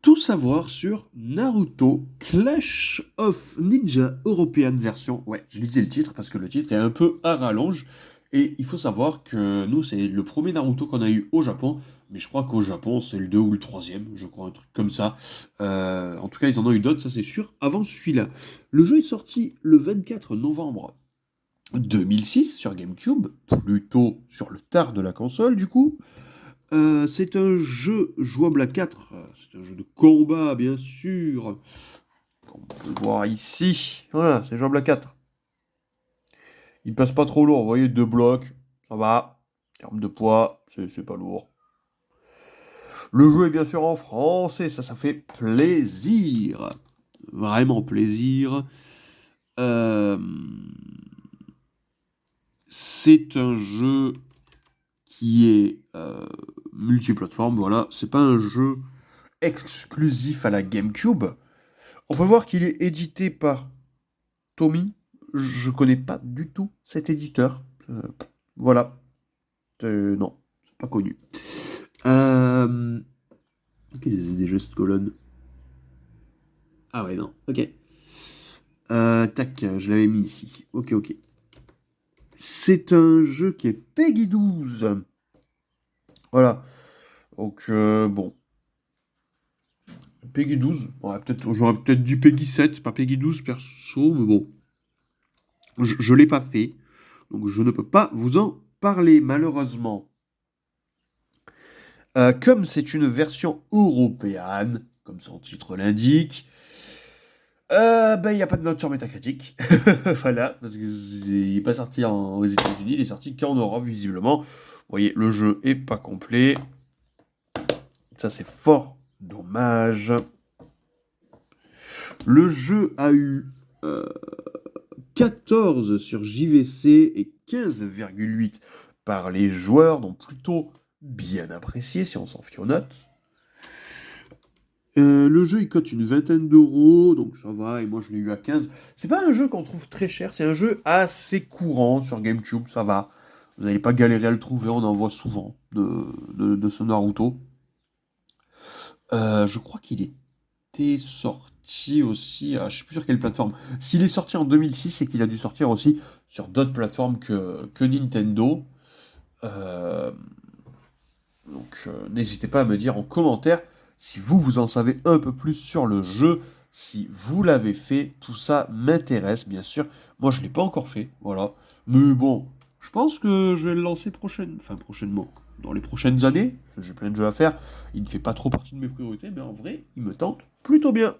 Tout savoir sur Naruto Clash of Ninja European version. Ouais, je lisais le titre parce que le titre est un peu à rallonge. Et il faut savoir que nous, c'est le premier Naruto qu'on a eu au Japon. Mais je crois qu'au Japon, c'est le 2 ou le troisième, je crois, un truc comme ça. En tout cas, ils en ont eu d'autres, ça c'est sûr, avant celui-là. Le jeu est sorti le 24 novembre 2006 sur GameCube, plutôt sur le tard de la console du coup. C'est un jeu jouable à 4. C'est un jeu de combat, bien sûr, comme on peut le voir ici. Voilà, c'est jouable à 4. Il passe pas trop lourd, vous voyez, 2 blocs, ça va. En termes de poids, c'est pas lourd. Le jeu est bien sûr en français, ça fait plaisir. Vraiment plaisir. Euh, c'est un jeu qui est multiplateforme, voilà. C'est pas un jeu exclusif à la GameCube. On peut voir qu'il est édité par Tommy. Je connais pas du tout cet éditeur. Voilà. Non, c'est pas connu. Ok, c'est des gestes colonnes. Ah ouais, non. Ok. Tac, je l'avais mis ici. Ok, ok. C'est un jeu qui est Peggy 12. Voilà. Donc, bon. Peggy 12. Ouais, j'aurais peut-être dit Peggy 7, pas Peggy 12 perso, mais bon. Je l'ai pas fait. Donc, je ne peux pas vous en parler, malheureusement. Comme c'est une version européenne, comme son titre l'indique, ben, il n'y a pas de note sur Metacritic. Voilà, parce qu'il n'est pas sorti aux États-Unis, il est sorti qu'en Europe, visiblement. Vous voyez, le jeu est pas complet. Ça, c'est fort dommage. Le jeu a eu 14 sur JVC et 15,8 par les joueurs, donc plutôt bien apprécié si on s'en fie aux notes. Le jeu il cote une vingtaine d'euros, donc ça va, et moi je l'ai eu à 15. C'est pas un jeu qu'on trouve très cher, c'est un jeu assez courant sur GameCube, ça va. Vous n'allez pas galérer à le trouver, on en voit souvent de ce Naruto. Je crois qu'il était sorti aussi, je sais plus sur quelle plateforme. S'il est sorti en 2006, c'est qu'il a dû sortir aussi sur d'autres plateformes que Nintendo. Euh, n'hésitez pas à me dire en commentaire si vous en savez un peu plus sur le jeu, si vous l'avez fait, tout ça m'intéresse bien sûr. Moi je ne l'ai pas encore fait, voilà. Mais bon, je pense que je vais le lancer prochainement, dans les prochaines années, parce que j'ai plein de jeux à faire. Il ne fait pas trop partie de mes priorités, mais en vrai, il me tente plutôt bien.